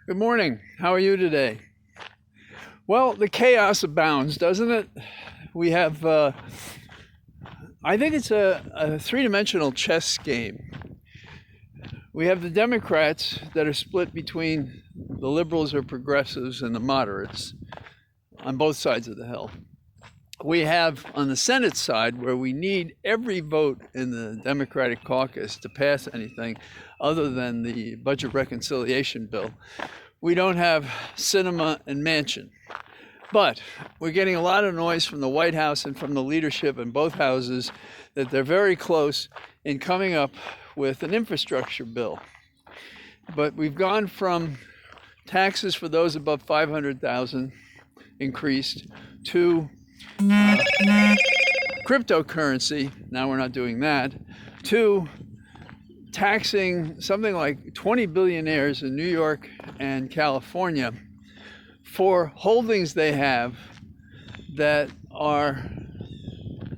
Good morning. How are you today? Well, the chaos abounds, doesn't it? We have, I think it's a three-dimensional chess game. We have the Democrats that are split between the liberals or progressives and the moderates on both sides of the hill. We have on the Senate side, where we need every vote in the Democratic caucus to pass anything other than the budget reconciliation bill. We don't have Sinema and Manchin. But we're getting a lot of noise from the White House and from the leadership in both houses that they're very close in coming up with an infrastructure bill. But we've gone from taxes for those above 500,000 increased to cryptocurrency. Now we're not doing that. To taxing something like 20 billionaires in New York and California for holdings they have that are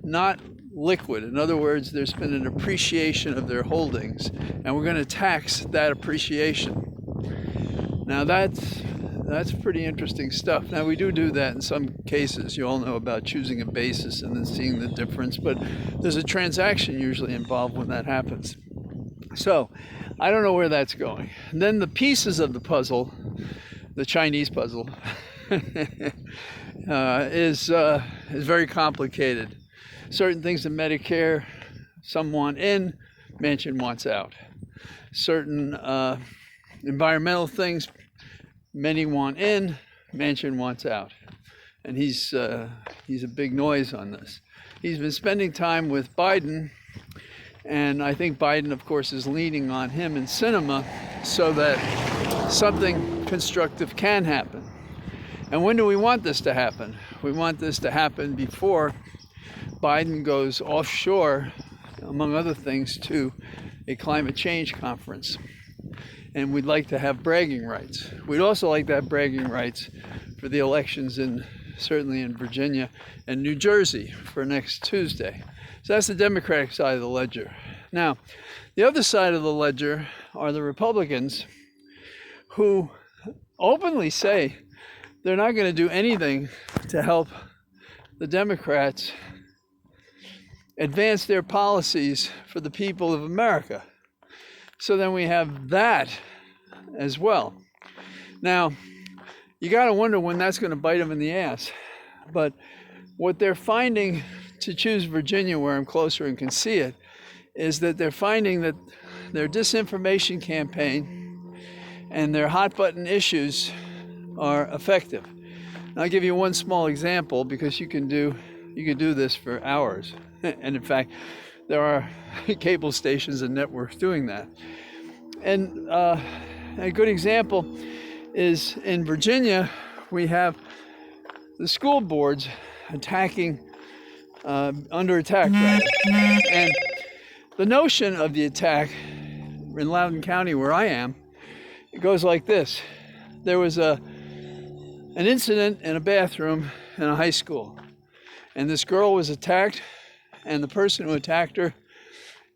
not liquid. In other words, there's been an appreciation of their holdings, and we're going to tax that appreciation. Now that's pretty interesting stuff. Now we do that in some cases. You all know about choosing a basis and then seeing the difference, but there's a transaction usually involved when that happens. So I don't know where that's going. And then the pieces of the puzzle, the Chinese puzzle, is very complicated. Certain things in Medicare, some want in, Manchin wants out. Certain environmental things, many want in, Manchin wants out. And he's a big noise on this. He's been spending time with Biden, and I think Biden, of course, is leaning on him and Sinema so that something constructive can happen. And when do we want this to happen? We want this to happen before Biden goes offshore, among other things, to a climate change conference. And we'd like to have bragging rights. We'd also like to have bragging rights for the elections certainly in Virginia and New Jersey for next Tuesday. So that's the Democratic side of the ledger. Now, the other side of the ledger are the Republicans, who openly say they're not going to do anything to help the Democrats advance their policies for the people of America. So then we have that as well. Now, you got to wonder when that's going to bite them in the ass. But what they're finding, to choose Virginia, where I'm closer and can see it, is that they're finding that their disinformation campaign and their hot button issues are effective. And I'll give you one small example, because you can do this for hours. And in fact, there are cable stations and networks doing that. And a good example is in Virginia, we have the school boards under attack, rather. And the notion of the attack in Loudoun County, where I am, it goes like this. There was an incident in a bathroom in a high school, and this girl was attacked, and the person who attacked her,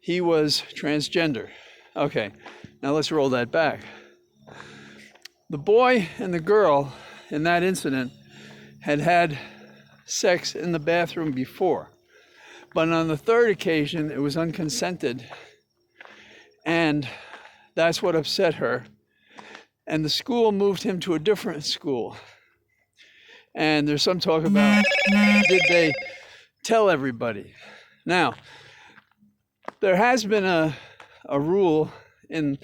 he was transgender. Okay, now let's roll that back. The boy and the girl in that incident had sex in the bathroom before, but on the third occasion it was unconsented, and that's what upset her. And the school moved him to a different school. And there's some talk about, did they tell everybody? Now, there has been a rule in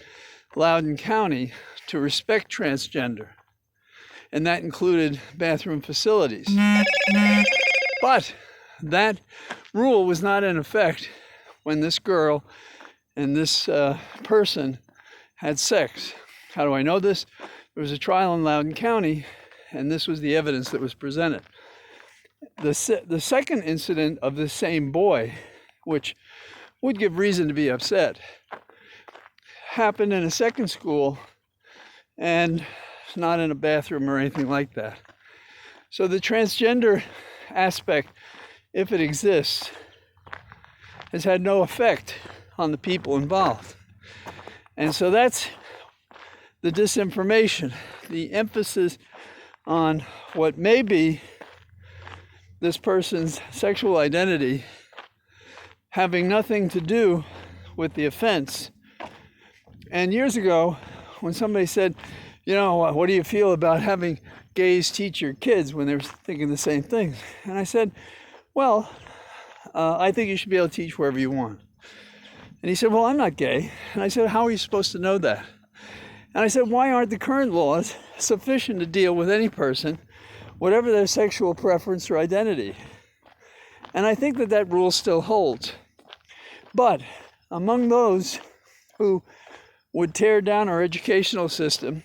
Loudoun County to respect transgender, and that included bathroom facilities. But that rule was not in effect when this girl and this person had sex. How do I know this? There was a trial in Loudoun County, and this was the evidence that was presented. The second incident of the same boy, which would give reason to be upset, happened in a second school, and not in a bathroom or anything like that. So the transgender aspect, if it exists, has had no effect on the people involved. And so that's the disinformation, the emphasis on what may be this person's sexual identity having nothing to do with the offense. And years ago, when somebody said, what do you feel about having gays teach your kids, when they were thinking the same thing? And I said, well, I think you should be able to teach wherever you want. And he said, well, I'm not gay. And I said, how are you supposed to know that? And I said, why aren't the current laws sufficient to deal with any person, whatever their sexual preference or identity? And I think that rule still holds. But among those who would tear down our educational system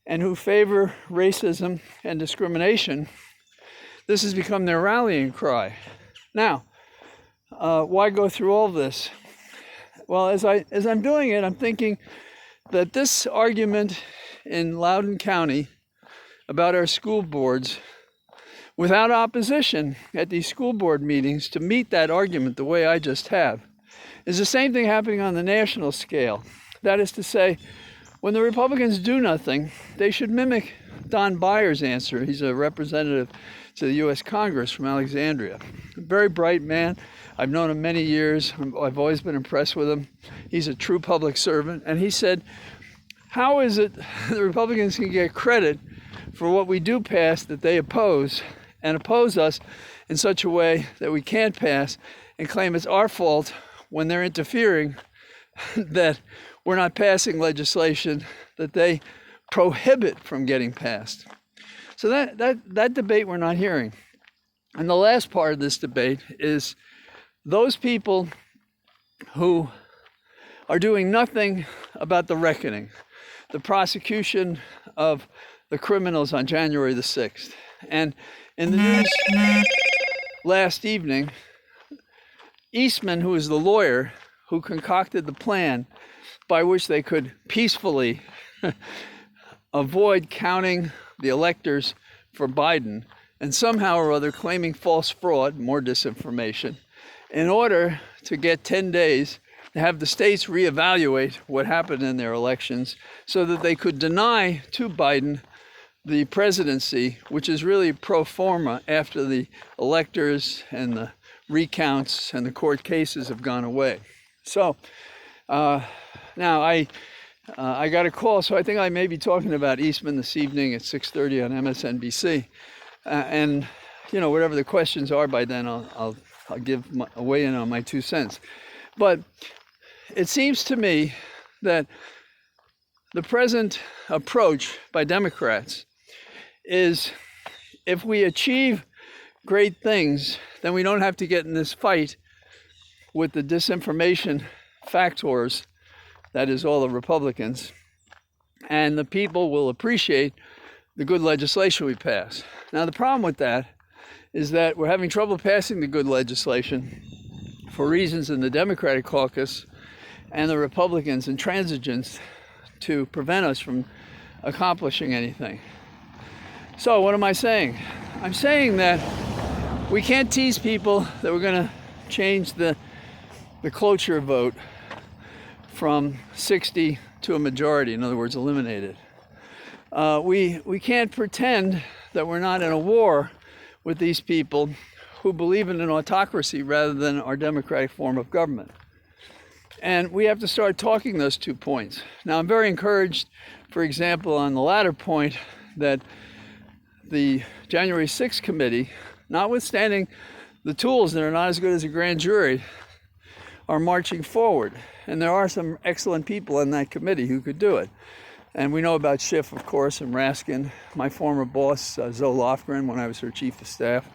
and who favor racism and discrimination, this has become their rallying cry. Now, why go through all this? Well, as I'm doing it, I'm thinking that this argument in Loudoun County about our school boards, without opposition at these school board meetings to meet that argument the way I just have, is the same thing happening on the national scale. That is to say, when the Republicans do nothing, they should mimic Don Byers' answer. He's a representative to the U.S. Congress from Alexandria. A very bright man. I've known him many years. I've always been impressed with him. He's a true public servant. And he said, how is it the Republicans can get credit for what we do pass that they oppose, and oppose us in such a way that we can't pass, and claim it's our fault when they're interfering, that we're not passing legislation that they prohibit from getting passed? So that debate we're not hearing. And the last part of this debate is those people who are doing nothing about the reckoning, the prosecution of the criminals on January the 6th. And in the news last evening, Eastman, who is the lawyer who concocted the plan by which they could peacefully avoid counting the electors for Biden, and somehow or other claiming false fraud, more disinformation, in order to get 10 days to have the states reevaluate what happened in their elections so that they could deny to Biden the presidency, which is really pro forma after the electors and the recounts and the court cases have gone away. So now I got a call, so I think I may be talking about Eastman this evening at 6:30 on MSNBC. And, whatever the questions are by then, I'll give a weigh in on my 2 cents. But it seems to me that the present approach by Democrats is, if we achieve great things, then we don't have to get in this fight with the disinformation factors, that is all the Republicans, and the people will appreciate the good legislation we pass. Now, the problem with that is that we're having trouble passing the good legislation for reasons in the Democratic caucus and the Republicans intransigence to prevent us from accomplishing anything. So what am I saying? I'm saying that we can't tease people that we're going to change the cloture vote from 60 to a majority, in other words, eliminate it. We can't pretend that we're not in a war with these people who believe in an autocracy rather than our democratic form of government. And we have to start talking those 2 points. Now, I'm very encouraged, for example, on the latter point, that the January 6th committee, notwithstanding the tools that are not as good as a grand jury, are marching forward. And there are some excellent people on that committee who could do it. And we know about Schiff, of course, and Raskin, my former boss, Zoe Lofgren, when I was her chief of staff.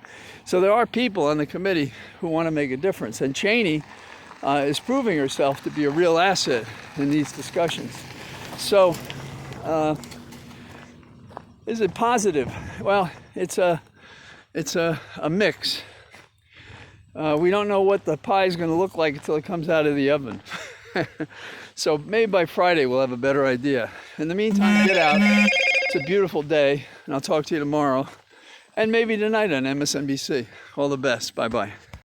So there are people on the committee who want to make a difference. And Cheney is proving herself to be a real asset in these discussions. So is it positive? Well, it's a mix. We don't know what the pie is going to look like until it comes out of the oven. So maybe by Friday we'll have a better idea. In the meantime, get out. It's a beautiful day, and I'll talk to you tomorrow. And maybe tonight on MSNBC. All the best. Bye-bye.